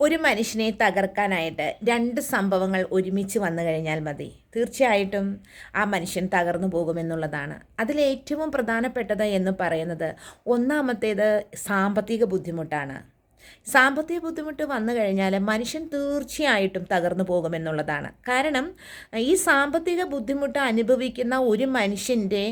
ഒരു മനുഷ്യനെ തകർക്കാനായിട്ട് രണ്ട് സംഭവങ്ങൾ ഒരുമിച്ച് വന്നു കഴിഞ്ഞാൽ മതി. തീർച്ചയായിട്ടും ആ മനുഷ്യൻ തകർന്നു പോകുമെന്നുള്ളതാണ്. അതിലേറ്റവും പ്രധാനപ്പെട്ടത് എന്ന് പറയുന്നത് ഒന്നാമത്തേത് സാമ്പത്തിക ബുദ്ധിമുട്ടാണ്. സാമ്പത്തിക ബുദ്ധിമുട്ട് വന്നു കഴിഞ്ഞാൽ മനുഷ്യൻ തീർച്ചയായിട്ടും തകർന്നു പോകുമെന്നുള്ളതാണ്. കാരണം ഈ സാമ്പത്തിക ബുദ്ധിമുട്ട് അനുഭവിക്കുന്ന ഒരു മനുഷ്യൻ്റെ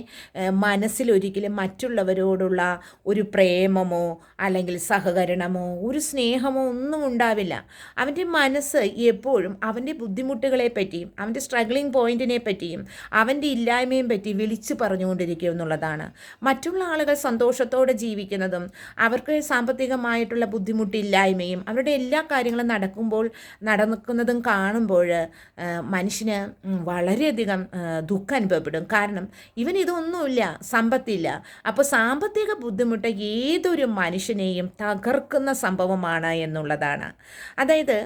മനസ്സിലൊരിക്കലും മറ്റുള്ളവരോടുള്ള ഒരു പ്രേമമോ അല്ലെങ്കിൽ സഹകരണമോ ഒരു സ്നേഹമോ ഒന്നും ഉണ്ടാവില്ല. അവൻ്റെ മനസ്സ് എപ്പോഴും അവൻ്റെ ബുദ്ധിമുട്ടുകളെ പറ്റിയും അവൻ്റെ സ്ട്രഗ്ലിംഗ് പോയിൻറ്റിനെ പറ്റിയും അവൻ്റെ ഇല്ലായ്മയും പറ്റി വിളിച്ചു പറഞ്ഞുകൊണ്ടിരിക്കുക എന്നുള്ളതാണ്. മറ്റുള്ള ആളുകൾ സന്തോഷത്തോടെ ജീവിക്കുന്നതും അവർക്ക് സാമ്പത്തികമായിട്ടുള്ള ബുദ്ധിമുട്ടില്ലായ്മയും അവരുടെ എല്ലാ കാര്യങ്ങളും നടക്കുന്നതും കാണുമ്പോൾ മനുഷ്യന് വളരെയധികം ദുഃഖം അനുഭവപ്പെടും. കാരണം ഇവനിതൊന്നുമില്ല, സമ്പത്തില്ല. അപ്പോൾ സാമ്പത്തിക ബുദ്ധിമുട്ട് ഏതൊരു മനുഷ്യനെയും തകർക്കുന്ന സംഭവമാണ് എന്നുള്ളതാണ്. അതായത്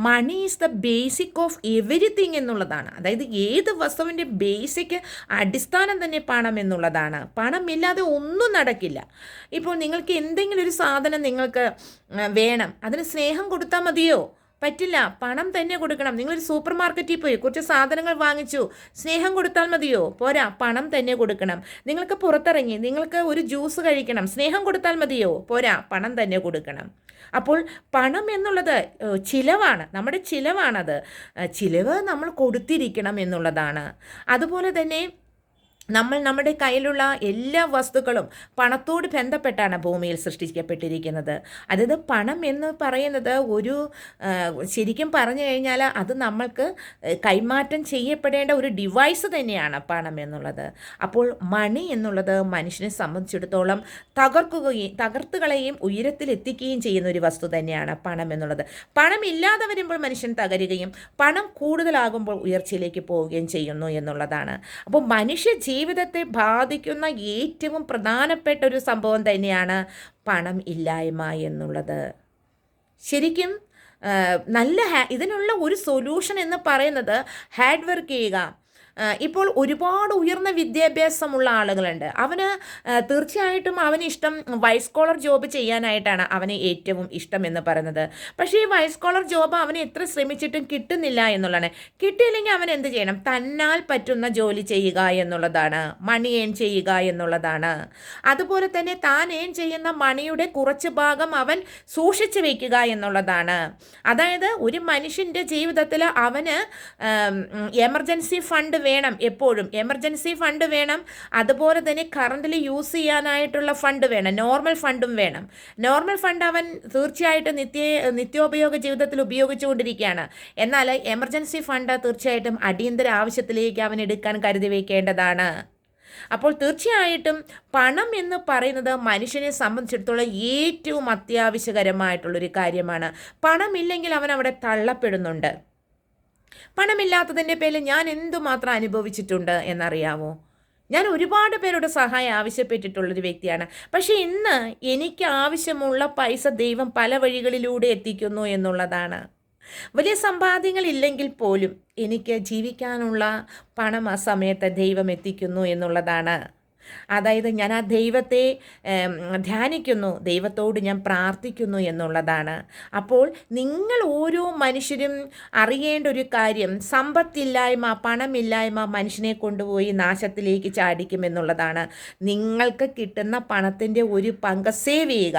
money is the basic of everything എന്നുള്ളതാണ്. അതായത് ഏത് വസ്തുവിൻ്റെ ബേസിക് അടിസ്ഥാനം തന്നെ പണം എന്നുള്ളതാണ്. പണമില്ലാതെ ഒന്നും നടക്കില്ല. ഇപ്പോൾ നിങ്ങൾക്ക് എന്തെങ്കിലും ഒരു സാധനം നിങ്ങൾക്ക് വേണം, അതിന് സ്നേഹം കൊടുത്താൽ മതിയോ? പറ്റില്ല, പണം തന്നെ കൊടുക്കണം. നിങ്ങളൊരു സൂപ്പർ മാർക്കറ്റിൽ പോയി കുറച്ച് സാധനങ്ങൾ വാങ്ങിച്ചു, സ്നേഹം കൊടുത്താൽ മതിയോ? പോരാ, പണം തന്നെ കൊടുക്കണം. നിങ്ങൾക്ക് പുറത്തിറങ്ങി നിങ്ങൾക്ക് ഒരു ജ്യൂസ് കഴിക്കണം, സ്നേഹം കൊടുത്താൽ മതിയോ? പോരാ, പണം തന്നെ കൊടുക്കണം. അപ്പോൾ പണം എന്നുള്ളത് ചിലവാണ്, നമ്മുടെ ചിലവാണത്. ചിലവ് നമ്മൾ കൊടുത്തിരിക്കണം എന്നുള്ളതാണ്. അതുപോലെ തന്നെ നമ്മുടെ കയ്യിലുള്ള എല്ലാ വസ്തുക്കളും പണത്തോട് ബന്ധപ്പെട്ടാണ് ഭൂമിയിൽ സൃഷ്ടിക്കപ്പെട്ടിരിക്കുന്നത്. അതായത് പണം എന്ന് പറയുന്നത് ഒരു ശരിക്കും പറഞ്ഞു കഴിഞ്ഞാൽ അത് നമ്മൾക്ക് കൈമാറ്റം ചെയ്യപ്പെടേണ്ട ഒരു ഡിവൈസ് തന്നെയാണ് പണം എന്നുള്ളത്. അപ്പോൾ മണി എന്നുള്ളത് മനുഷ്യനെ സംബന്ധിച്ചിടത്തോളം തകർത്തുകളെയും ഉയരത്തിലെത്തിക്കുകയും ചെയ്യുന്ന ഒരു വസ്തു തന്നെയാണ് പണം എന്നുള്ളത്. പണം ഇല്ലാതെ വരുമ്പോൾ മനുഷ്യൻ തകരുകയും പണം കൂടുതലാകുമ്പോൾ ഉയർച്ചയിലേക്ക് പോവുകയും ചെയ്യുന്നു എന്നുള്ളതാണ്. അപ്പോൾ മനുഷ്യ ജീവിതത്തെ ബാധിക്കുന്ന ഏറ്റവും പ്രധാനപ്പെട്ട ഒരു സംഭവം തന്നെയാണ് പണം ഇല്ലായ്മ എന്നുള്ളത്. ശരിക്കും ഇതിനുള്ള ഒരു സൊല്യൂഷൻ എന്ന് പറയുന്നത് ഹാർഡ് വർക്ക് ചെയ്യുക. ഇപ്പോൾ ഒരുപാട് ഉയർന്ന വിദ്യാഭ്യാസമുള്ള ആളുകളുണ്ട്. അവന് തീർച്ചയായിട്ടും അവനിഷ്ടം വൈറ്റ് കോളർ ജോബ് ചെയ്യാനായിട്ടാണ് അവന് ഏറ്റവും ഇഷ്ടം എന്ന് പറയുന്നത്. പക്ഷേ ഈ വൈറ്റ് കോളർ ജോബ് അവന് എത്ര ശ്രമിച്ചിട്ടും കിട്ടുന്നില്ല എന്നുള്ളതാണ്. കിട്ടിയില്ലെങ്കിൽ അവൻ എന്ത് ചെയ്യണം? തന്നാൽ പറ്റുന്ന ജോലി ചെയ്യുക എന്നുള്ളതാണ്, മണി ഏൺ ചെയ്യുക എന്നുള്ളതാണ്. അതുപോലെ തന്നെ താൻ ഏൺ ചെയ്യുന്ന മണിയുടെ കുറച്ച് ഭാഗം അവൻ സൂക്ഷിച്ചു വയ്ക്കുക എന്നുള്ളതാണ്. അതായത് ഒരു മനുഷ്യൻ്റെ ജീവിതത്തിൽ അവന് എമർജൻസി ഫണ്ട് വേണം, എപ്പോഴും എമർജൻസി ഫണ്ട് വേണം. അതുപോലെ തന്നെ കറണ്ടിൽ യൂസ് ചെയ്യാനായിട്ടുള്ള ഫണ്ട് വേണം, നോർമൽ ഫണ്ടും വേണം. നോർമൽ ഫണ്ട് അവൻ തീർച്ചയായിട്ടും നിത്യോപയോഗ ജീവിതത്തിൽ ഉപയോഗിച്ചുകൊണ്ടിരിക്കുകയാണ്. എന്നാൽ എമർജൻസി ഫണ്ട് തീർച്ചയായിട്ടും അടിയന്തര ആവശ്യത്തിലേക്ക് അവൻ എടുക്കാൻ കരുതി വയ്ക്കേണ്ടതാണ്. അപ്പോൾ തീർച്ചയായിട്ടും പണം എന്ന് പറയുന്നത് മനുഷ്യനെ സംബന്ധിച്ചിടത്തോളം ഏറ്റവും അത്യാവശ്യകരമായിട്ടുള്ളൊരു കാര്യമാണ്. പണമില്ലെങ്കിൽ അവൻ അവിടെ തള്ളപ്പെടുന്നുണ്ട്. പണമില്ലാത്തതിൻ്റെ പേരിൽ ഞാൻ എന്തുമാത്രം അനുഭവിച്ചിട്ടുണ്ട് എന്നറിയാമോ? ഞാൻ ഒരുപാട് പേരുടെ സഹായം ആവശ്യപ്പെട്ടിട്ടുള്ളൊരു വ്യക്തിയാണ്. പക്ഷേ ഇന്ന് എനിക്ക് ആവശ്യമുള്ള പൈസ ദൈവം പല വഴികളിലൂടെ എത്തിക്കുന്നു എന്നുള്ളതാണ്. വലിയ സമ്പാദ്യങ്ങളില്ലെങ്കിൽ പോലും എനിക്ക് ജീവിക്കാനുള്ള പണം ആ സമയത്ത് ദൈവം എത്തിക്കുന്നു എന്നുള്ളതാണ്. അതായത് ഞാൻ ആ ദൈവത്തെ ധ്യാനിക്കുന്നു, ദൈവത്തോട് ഞാൻ പ്രാർത്ഥിക്കുന്നു എന്നുള്ളതാണ്. അപ്പോൾ നിങ്ങൾ ഓരോ മനുഷ്യരും അറിയേണ്ട ഒരു കാര്യം, സമ്പത്തില്ലായ്മ, പണമില്ലായ്മ മനുഷ്യനെ കൊണ്ടുപോയി നാശത്തിലേക്ക് ചാടിക്കുമെന്നുള്ളതാണ്. നിങ്ങൾക്ക് കിട്ടുന്ന പണത്തിൻ്റെ ഒരു പങ്ക് സേവ് ചെയ്യുക.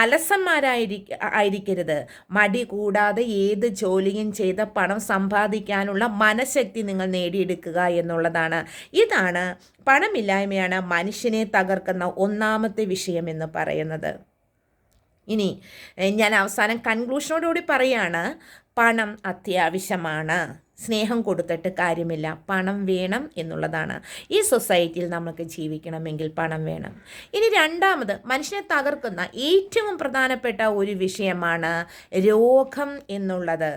അലസന്മാരായിരിക്കരുത്. മടി കൂടാതെ ഏത് ജോലിയും ചെയ്ത് പണം സമ്പാദിക്കാനുള്ള മനഃശക്തി നിങ്ങൾ നേടിയെടുക്കുക എന്നുള്ളതാണ്. ഇതാണ് പണമില്ലായ്മയാണ് മനുഷ്യനെ തകർക്കുന്ന ഒന്നാമത്തെ വിഷയം എന്ന് പറയുന്നത്. ഇനി ഞാൻ അവസാനം കൺക്ലൂഷനോടുകൂടി പറയാണ്, പണം അത്യാവശ്യമാണ്. സ്നേഹം കൊടുത്തിട്ട് കാര്യമില്ല, പണം വേണം എന്നുള്ളതാണ്. ഈ സൊസൈറ്റിയിൽ നമുക്ക് ജീവിക്കണമെങ്കിൽ പണം വേണം. ഇനി രണ്ടാമത് മനുഷ്യനെ തകർക്കുന്ന ഏറ്റവും പ്രധാനപ്പെട്ട ഒരു വിഷയമാണ് രോഗം എന്നുള്ളത്.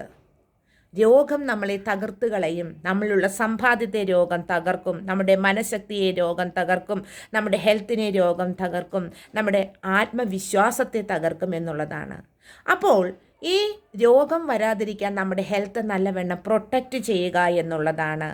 രോഗം നമ്മളെ തകർത്തുകളയും. നമ്മളുള്ള സമ്പാദ്യത്തെ രോഗം തകർക്കും, നമ്മുടെ മനഃശക്തിയെ രോഗം തകർക്കും, നമ്മുടെ ഹെൽത്തിനെ രോഗം തകർക്കും, നമ്മുടെ ആത്മവിശ്വാസത്തെ തകർക്കും എന്നുള്ളതാണ്. അപ്പോൾ ഈ രോഗം വരാതിരിക്കാൻ നമ്മുടെ ഹെൽത്ത് നല്ലവണ്ണം പ്രൊട്ടക്റ്റ് ചെയ്യുക എന്നുള്ളതാണ്.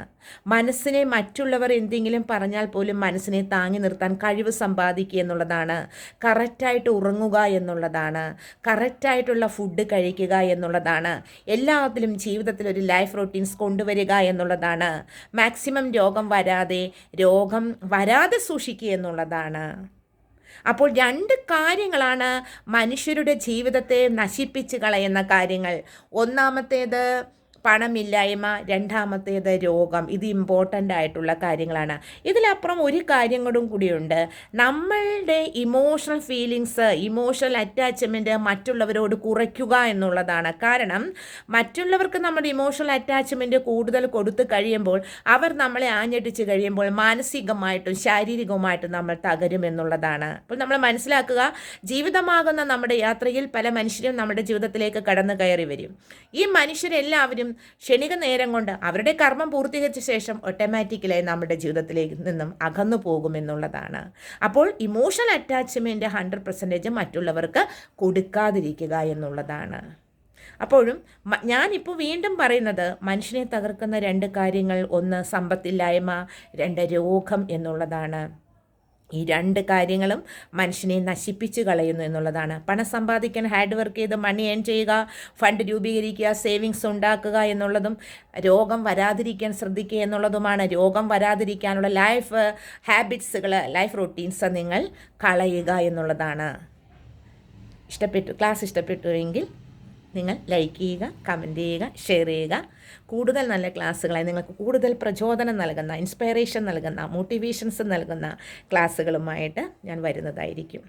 മനസ്സിനെ മറ്റുള്ളവർ എന്തെങ്കിലും പറഞ്ഞാൽ പോലും മനസ്സിനെ താങ്ങി നിർത്താൻ കഴിവ് സമ്പാദിക്കുക എന്നുള്ളതാണ്. കറക്റ്റായിട്ട് ഉറങ്ങുക എന്നുള്ളതാണ്. കറക്റ്റായിട്ടുള്ള ഫുഡ് കഴിക്കുക എന്നുള്ളതാണ്. എല്ലാത്തിലും ജീവിതത്തിൽ ഒരു ലൈഫ് റൊട്ടീൻസ് കൊണ്ടുവരിക എന്നുള്ളതാണ്. മാക്സിമം രോഗം വരാതെ സൂക്ഷിക്കുക എന്നുള്ളതാണ്. അപ്പോൾ 2 കാര്യങ്ങളാണ് മനുഷ്യരുടെ ജീവിതത്തെ നശിപ്പിച്ച് കളയുന്ന കാര്യങ്ങൾ. ഒന്നാമത്തേത് പണമില്ലായ്മ, രണ്ടാമത്തേത് രോഗം. ഇത് ഇമ്പോർട്ടൻ്റ് ആയിട്ടുള്ള കാര്യങ്ങളാണ്. ഇതിലപ്പുറം ഒരു കാര്യം കൂടിയുണ്ട്. നമ്മളുടെ ഇമോഷണൽ ഫീലിങ്സ്, ഇമോഷണൽ അറ്റാച്ച്മെൻറ്റ് മറ്റുള്ളവരോട് കുറയ്ക്കുക എന്നുള്ളതാണ്. കാരണം മറ്റുള്ളവർക്ക് നമ്മുടെ ഇമോഷണൽ അറ്റാച്ച്മെൻറ്റ് കൂടുതൽ കൊടുത്തു കഴിയുമ്പോൾ അവർ നമ്മളെ ആഞ്ഞടിച്ച് കഴിയുമ്പോൾ മാനസികമായിട്ടും ശാരീരികവുമായിട്ടും നമ്മൾ തകരുമെന്നുള്ളതാണ്. അപ്പോൾ നമ്മൾ മനസ്സിലാക്കുക, ജീവിതമാകുന്ന നമ്മുടെ യാത്രയിൽ പല മനുഷ്യരും നമ്മുടെ ജീവിതത്തിലേക്ക് കടന്നു കയറി വരും. ഈ മനുഷ്യരെല്ലാവരും ക്ഷണിക നേരം കൊണ്ട് അവരുടെ കർമ്മം പൂർത്തീകരിച്ച ശേഷം ഓട്ടോമാറ്റിക്കലായി നമ്മുടെ ജീവിതത്തിലേക്ക് നിന്നും അകന്നു പോകുമെന്നുള്ളതാണ്. അപ്പോൾ ഇമോഷണൽ അറ്റാച്ച്മെൻറ്റ് 100% മറ്റുള്ളവർക്ക് കൊടുക്കാതിരിക്കുക എന്നുള്ളതാണ്. അപ്പോഴും ഞാനിപ്പോൾ വീണ്ടും പറയുന്നത്, മനുഷ്യനെ തകർക്കുന്ന 2 കാര്യങ്ങൾ, 1 സമ്പത്തില്ലായ്മ, 2 രോഗം എന്നുള്ളതാണ്. ഈ 2 കാര്യങ്ങളും മനുഷ്യനെ നശിപ്പിച്ച് കളയുന്നു എന്നുള്ളതാണ്. പണം സമ്പാദിക്കാൻ ഹാർഡ് വർക്ക് ചെയ്ത് മണി ഏൺ ചെയ്യുക, ഫണ്ട് രൂപീകരിക്കുക, സേവിങ്സ് ഉണ്ടാക്കുക എന്നുള്ളതും രോഗം വരാതിരിക്കാൻ ശ്രദ്ധിക്കുക എന്നുള്ളതുമാണ്. രോഗം വരാതിരിക്കാനുള്ള ലൈഫ് ഹാബിറ്റ്സുകൾ, ലൈഫ് റൊട്ടീൻസ് നിങ്ങൾ കളയുക എന്നുള്ളതാണ്. ക്ലാസ് ഇഷ്ടപ്പെട്ടുവെങ്കിൽ നിങ്ങൾ ലൈക്ക് ചെയ്യുക, കമൻറ്റ് ചെയ്യുക, ഷെയർ ചെയ്യുക. കൂടുതൽ നല്ല ക്ലാസ്സുകളായി നിങ്ങൾക്ക് കൂടുതൽ പ്രചോദനം നൽകുന്ന, ഇൻസ്പയറേഷൻ നൽകുന്ന, മോട്ടിവേഷൻസ് നൽകുന്ന ക്ലാസ്സുകളുമായിട്ട് ഞാൻ വരുന്നതായിരിക്കും.